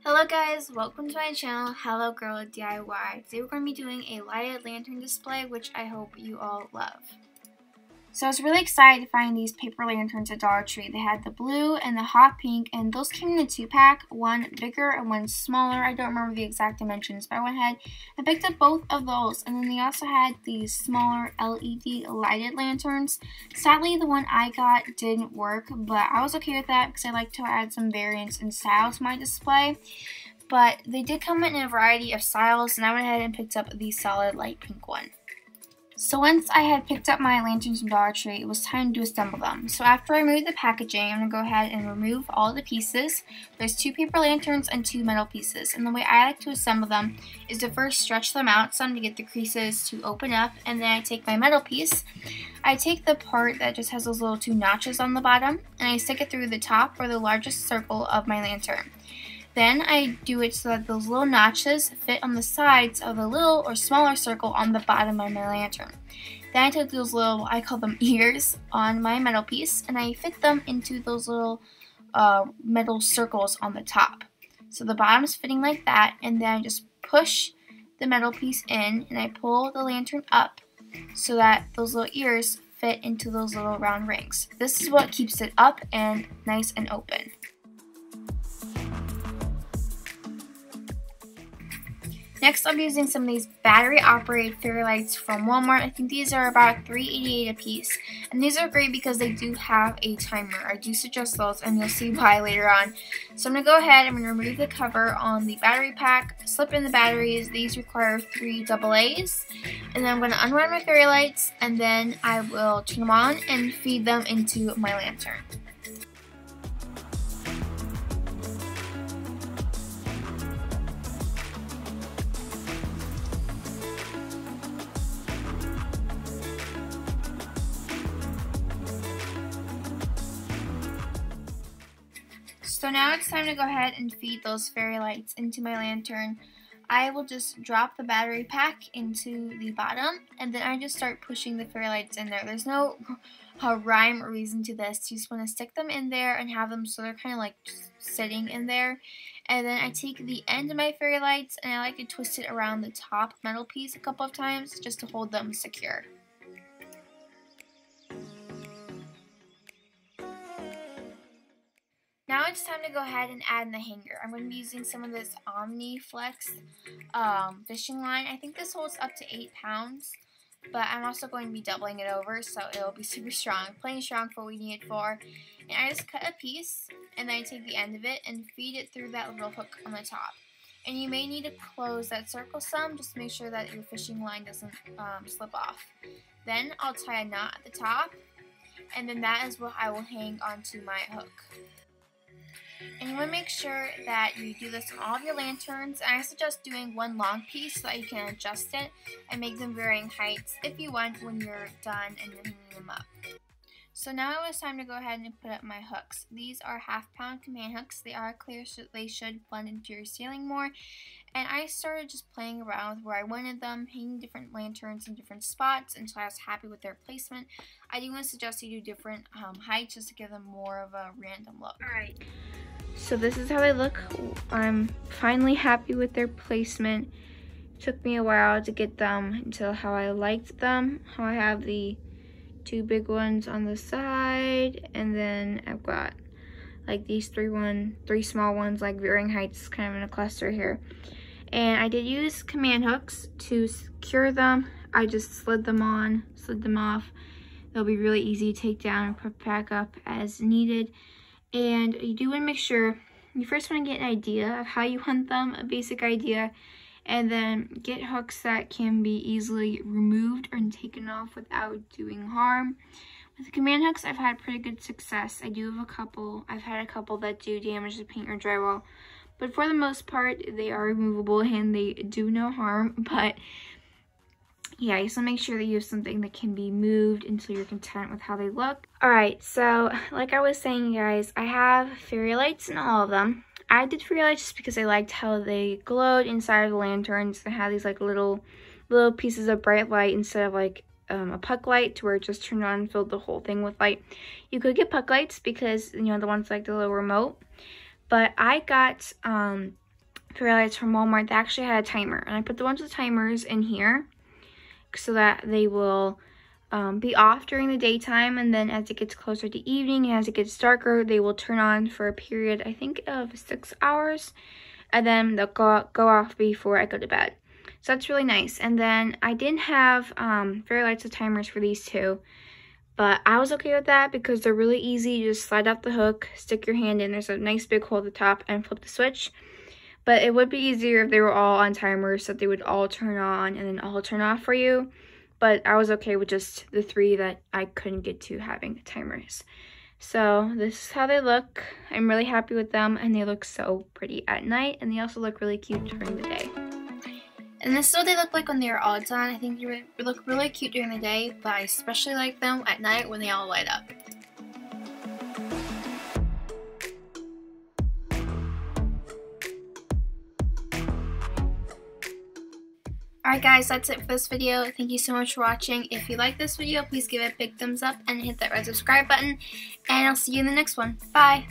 Hello guys, welcome to my channel, Hello Girl DIY. Today we're going to be doing a lighted lantern display, which I hope you all love. So I was really excited to find these paper lanterns at Dollar Tree. They had the blue and the hot pink, and those came in a 2-pack, one bigger and one smaller. I don't remember the exact dimensions, but I went ahead and picked up both of those. And then they also had these smaller LED lighted lanterns. Sadly, the one I got didn't work, but I was okay with that because I like to add some variance and style to my display. But they did come in a variety of styles, and I went ahead and picked up the solid light pink one. So once I had picked up my lanterns from Dollar Tree, it was time to assemble them. So after I removed the packaging, I'm going to go ahead and remove all the pieces. There's 2 paper lanterns and 2 metal pieces. And the way I like to assemble them is to first stretch them out some to get the creases to open up. And then I take my metal piece. I take the part that just has those little 2 notches on the bottom, and I stick it through the top or the largest circle of my lantern. Then I do it so that those little notches fit on the sides of the little or smaller circle on the bottom of my lantern. Then I take those little, I call them ears, on my metal piece, and I fit them into those little metal circles on the top. So the bottom's fitting like that, and then I just push the metal piece in, and I pull the lantern up so that those little ears fit into those little round rings. This is what keeps it up and nice and open. Next, I'll be using some of these battery-operated fairy lights from Walmart. I think these are about $3.88 a piece. And these are great because they do have a timer. I do suggest those, and you'll see why later on. So I'm going to go ahead, I'm going to remove the cover on the battery pack, slip in the batteries. These require 3 AA's. And then I'm going to unwind my fairy lights, and then I will turn them on and feed them into my lantern. So now it's time to go ahead and feed those fairy lights into my lantern. I will just drop the battery pack into the bottom, and then I just start pushing the fairy lights in there. There's no rhyme or reason to this. You just want to stick them in there and have them so they're kind of like just sitting in there. And then I take the end of my fairy lights, and I like to twist it around the top metal piece a couple of times just to hold them secure. Now it's time to go ahead and add in the hanger. I'm going to be using some of this Omniflex fishing line. I think this holds up to 8 pounds, but I'm also going to be doubling it over, so it'll be super strong, plenty strong for what we need it for. And I just cut a piece, and then I take the end of it and feed it through that little hook on the top. And you may need to close that circle some, just to make sure that your fishing line doesn't slip off. Then I'll tie a knot at the top, and then that is what I will hang onto my hook. And you want to make sure that you do this on all of your lanterns. And I suggest doing one long piece so that you can adjust it and make them varying heights if you want when you're done and you're hanging them up. So now it's time to go ahead and put up my hooks. These are 1/2 pound command hooks. They are clear, so they should blend into your ceiling more. And I started just playing around with where I wanted them, hanging different lanterns in different spots until I was happy with their placement. I do want to suggest you do different heights just to give them more of a random look. Alright, so this is how they look. I'm finally happy with their placement. It took me a while to get them until how I liked them. How I have the 2 big ones on the side, and then I've got like these 3 small ones, like varying heights, kind of in a cluster here. And I did use command hooks to secure them. I just slid them on, slid them off. They'll be really easy to take down and put back up as needed. And you do want to make sure, you first want to get an idea of how you hunt them, a basic idea, and then get hooks that can be easily removed or taken off without doing harm. With the command hooks, I've had pretty good success. I do have a couple. I've had a couple that do damage to paint or drywall, but for the most part, they are removable and they do no harm. But yeah, you just want to make sure that you have something that can be moved until you're content with how they look. Alright, so like I was saying, guys, I have fairy lights in all of them. I did fairy lights just because I liked how they glowed inside of the lanterns. They had these like little pieces of bright light instead of like a puck light to where it just turned on and filled the whole thing with light. You could get puck lights because, you know, the ones like the little remote. But I got fairy lights from Walmart that actually had a timer, and I put the ones with timers in here so that they will be off during the daytime, and then as it gets closer to evening and as it gets darker, they will turn on for a period, I think, of 6 hours, and then they'll go off before I go to bed. So that's really nice. And then I didn't have fairy lights with timers for these two, but I was okay with that because they're really easy. You just slide off the hook, stick your hand in, there's a nice big hole at the top, and flip the switch. But it would be easier if they were all on timers so that they would all turn on and then all turn off for you. But I was okay with just the 3 that I couldn't get to having timers. So this is how they look. I'm really happy with them, and they look so pretty at night, and they also look really cute during the day. And this is what they look like when they are all done. I think they look really cute during the day, but I especially like them at night when they all light up. Alright guys, that's it for this video. Thank you so much for watching. If you like this video, please give it a big thumbs up and hit that red subscribe button. And I'll see you in the next one. Bye!